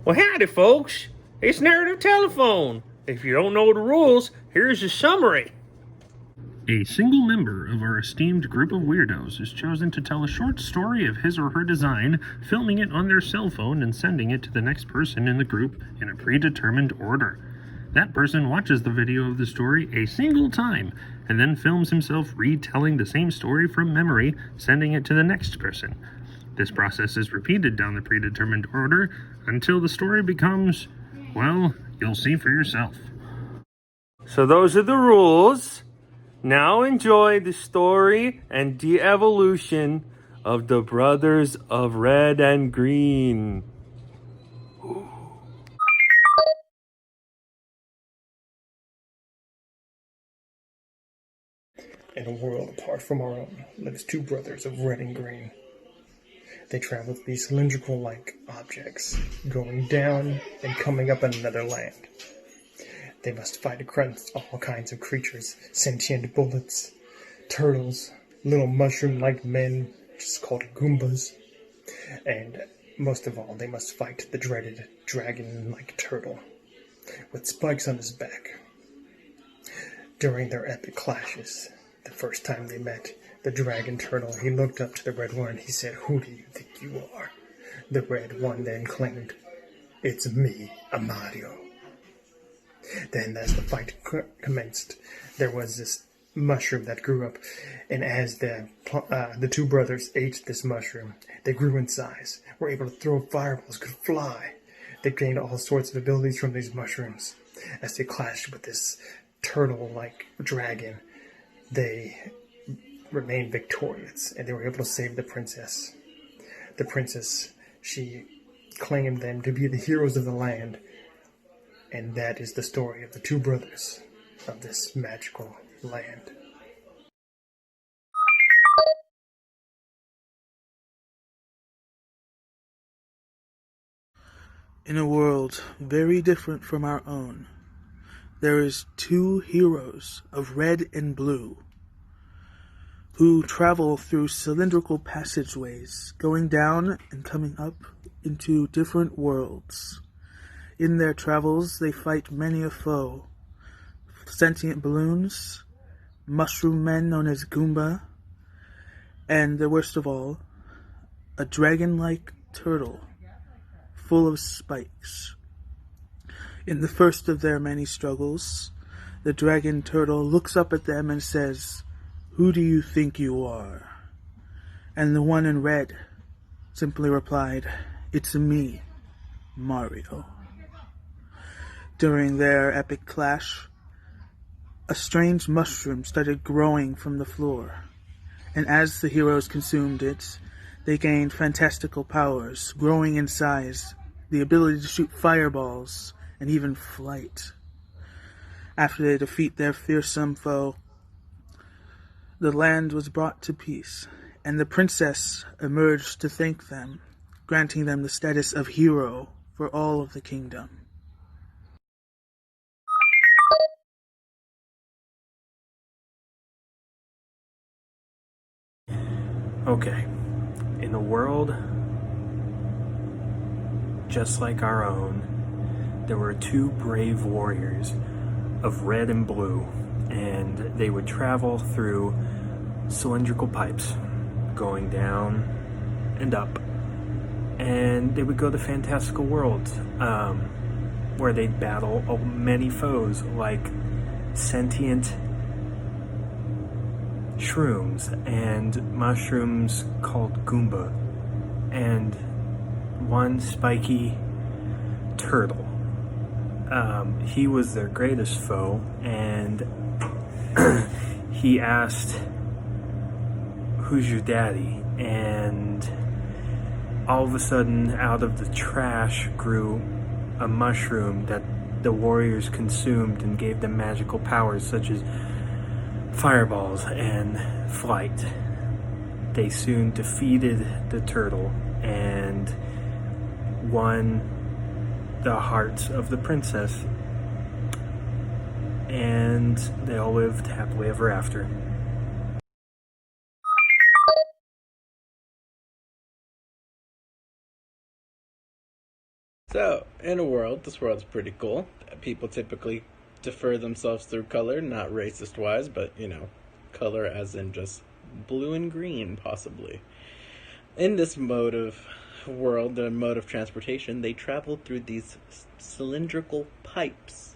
Well, howdy, folks. It's Narrative Telephone. If you don't know the rules, here's a summary. A single member of our esteemed group of weirdos is chosen to tell a short story of his or her design, filming it on their cell phone and sending it to the next person in the group in a predetermined order. That person watches the video of the story a single time and then films himself retelling the same story from memory, sending it to the next person. This process is repeated down the predetermined order until the story becomes, well, you'll see for yourself. So those are the rules. Now enjoy the story and de-evolution of the Brothers of Red and Green. In a world apart from our own lives two brothers of red and green. They travel through these cylindrical-like objects, going down and coming up in another land. They must fight against all kinds of creatures, sentient bullets, turtles, little mushroom-like men, just called Goombas, and most of all, they must fight the dreaded dragon-like turtle, with spikes on his back. During their epic clashes, the first time they met, the dragon turtle, he looked up to the red one and he said, "Who do you think you are?" The red one then claimed, "It's me, Amario." Then as the fight commenced, there was this mushroom that grew up, and as the two brothers ate this mushroom, they grew in size, were able to throw fireballs, could fly. They gained all sorts of abilities from these mushrooms. As they clashed with this turtle-like dragon, they remained victorious, and they were able to save the princess. The princess, she claimed them to be the heroes of the land, and that is the story of the two brothers of this magical land. In a world very different from our own, there is two heroes of red and blue who travel through cylindrical passageways, going down and coming up into different worlds. In their travels, they fight many a foe: sentient balloons, mushroom men known as Goomba, and the worst of all, a dragon-like turtle full of spikes. In the first of their many struggles, the dragon turtle looks up at them and says, "Who do you think you are?" And the one in red simply replied, "It's me, Mario." During their epic clash, a strange mushroom started growing from the floor, and as the heroes consumed it, they gained fantastical powers, growing in size, the ability to shoot fireballs, and even flight. After they defeat their fearsome foe, the land was brought to peace, and the princess emerged to thank them, granting them the status of hero for all of the kingdom. Okay, in a world just like our own, there were two brave warriors of red and blue, and they would travel through cylindrical pipes going down and up, and they would go to fantastical worlds where they'd battle many foes like sentient shrooms and mushrooms called Goomba, and one spiky turtle. He was their greatest foe, and he asked, "Who's your daddy?" And all of a sudden, out of the trash grew a mushroom that the warriors consumed and gave them magical powers such as fireballs and flight. They soon defeated the turtle and won the hearts of the princess, and they all lived happily ever after. So, in a world, this world's pretty cool. People typically defer themselves through color, not racist wise, but color as in just blue and green, possibly. In this mode of world, the mode of transportation, they travel through these cylindrical pipes.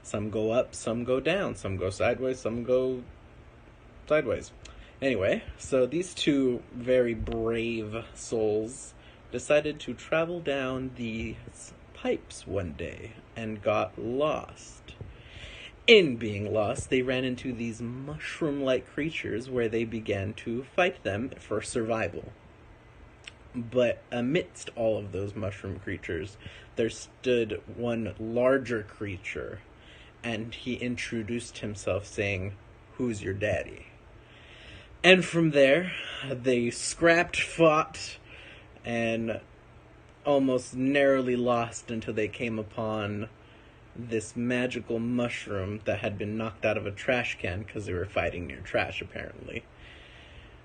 Some go up, some go down, some go sideways, some go sideways. Anyway, so these two very brave souls decided to travel down these pipes one day and got lost. In being lost, they ran into these mushroom-like creatures where they began to fight them for survival. But amidst all of those mushroom creatures, there stood one larger creature, and he introduced himself saying, "Who's your daddy?" And from there, they scrapped, fought, and almost narrowly lost until they came upon this magical mushroom that had been knocked out of a trash can because they were fighting near trash, apparently.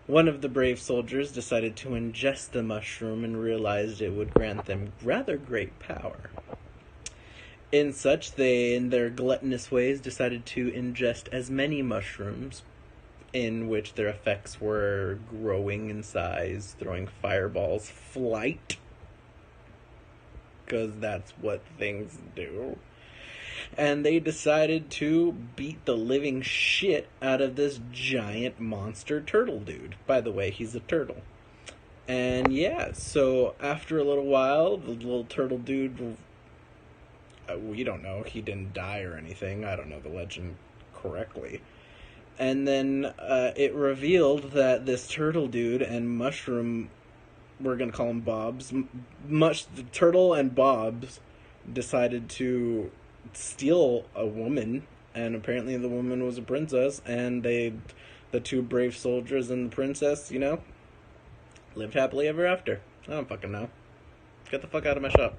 One of the brave soldiers decided to ingest the mushroom and realized it would grant them rather great power. In such, they, in their gluttonous ways, decided to ingest as many mushrooms, in which their effects were growing in size, throwing fireballs, flight, because that's what things do. And they decided to beat the living shit out of this giant monster turtle dude. By the way, he's a turtle. And yeah, so after a little while, the little turtle dude, we don't know, he didn't die or anything. I don't know the legend correctly. And then it revealed that this turtle dude and mushroom, we're going to call him Bobs, the turtle and Bobs decided to steal a woman, and apparently the woman was a princess, and the two brave soldiers and the princess, lived happily ever after. I don't fucking know. Get the fuck out of my shop.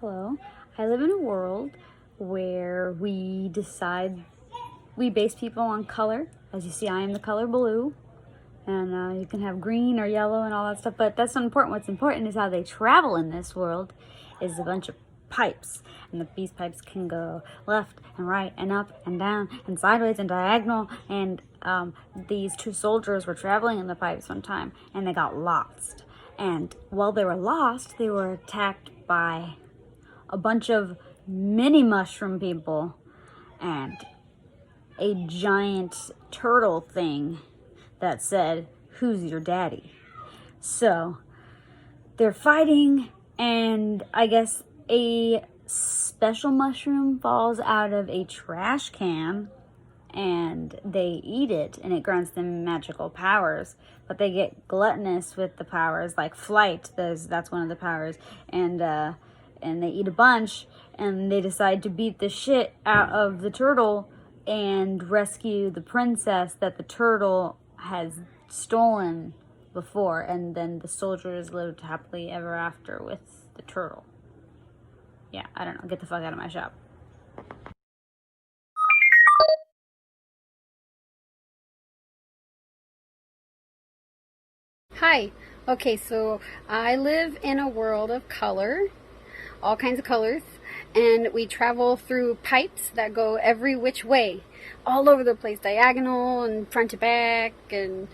Hello. I live in a world where we base people on color. As you see, I am the color blue. And you can have green or yellow and all that stuff, but that's not important. What's important is how they travel in this world is a bunch of pipes. And these pipes can go left and right and up and down and sideways and diagonal. And these two soldiers were traveling in the pipes one time and they got lost. And while they were lost, they were attacked by a bunch of mini mushroom people and a giant turtle thing that said, "Who's your daddy?" So they're fighting, and I guess a special mushroom falls out of a trash can and they eat it, and it grants them magical powers. But they get gluttonous with the powers, like flight. That's one of the powers, and they eat a bunch, and they decide to beat the shit out of the turtle and rescue the princess that the turtle has stolen before. And then the soldiers lived happily ever after with the turtle. Yeah, I don't know. Get the fuck out of my shop. Hi. Okay, so I live in a world of color, all kinds of colors, and we travel through pipes that go every which way, all over the place, diagonal and front to back and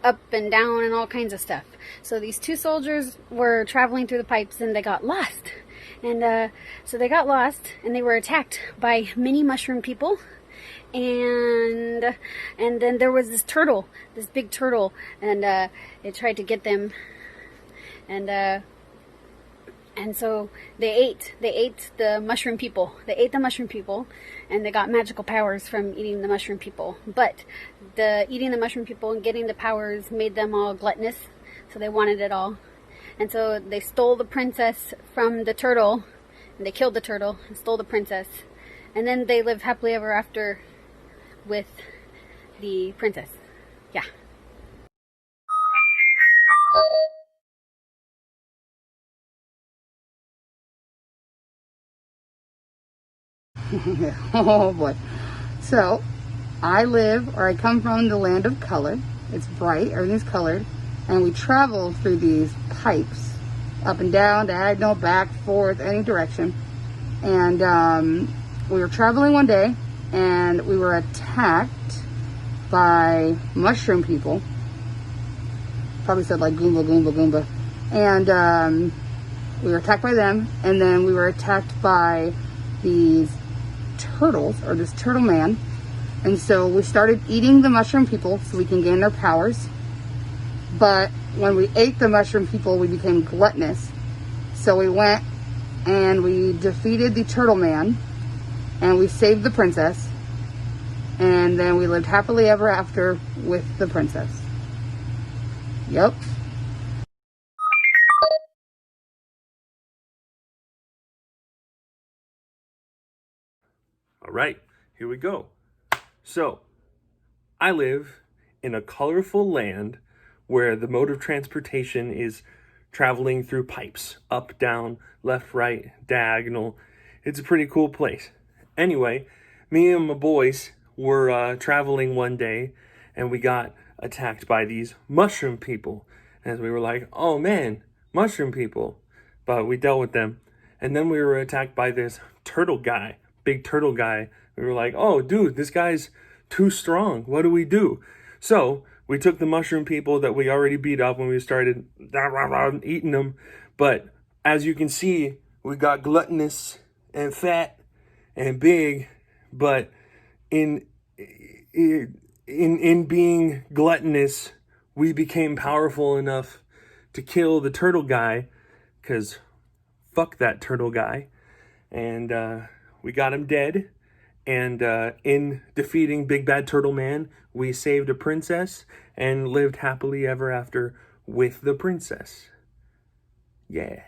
up and down and all kinds of stuff. So these two soldiers were traveling through the pipes and they got lost. And so they got lost and they were attacked by mini mushroom people. And then there was this turtle, this big turtle, and it tried to get them, and so they ate the mushroom people. They ate the mushroom people, and they got magical powers from eating the mushroom people. But the eating the mushroom people and getting the powers made them all gluttonous, so they wanted it all. And so they stole the princess from the turtle, and they killed the turtle and stole the princess. And then they lived happily ever after with the princess. Yeah. Oh boy. So, I come from the land of color. It's bright, everything's colored, and we travel through these pipes, up and down, diagonal, back, forth, any direction. And we were traveling one day, and we were attacked by mushroom people. Probably said like Goomba, Goomba, Goomba. And we were attacked by them, and then we were attacked by these turtles, or this turtle man. And so we started eating the mushroom people so we can gain their powers. But when we ate the mushroom people, we became gluttonous. So we went and we defeated the turtle man, and we saved the princess. And then we lived happily ever after with the princess. Yep. All right, here we go. So, I live in a colorful land where the mode of transportation is traveling through pipes, up, down, left, right, diagonal. It's a pretty cool place. Anyway, me and my boys were traveling one day, and we got attacked by these mushroom people. And we were like, oh man, mushroom people. But we dealt with them. And then we were attacked by this turtle guy, big turtle guy. We were like, oh dude, this guy's too strong. What do we do? So we took the mushroom people that we already beat up when we started eating them. But as you can see, we got gluttonous and fat and big. But in being gluttonous, we became powerful enough to kill the turtle guy, because fuck that turtle guy. And we got him dead. And in defeating Big Bad Turtle Man, we saved a princess and lived happily ever after with the princess. Yeah.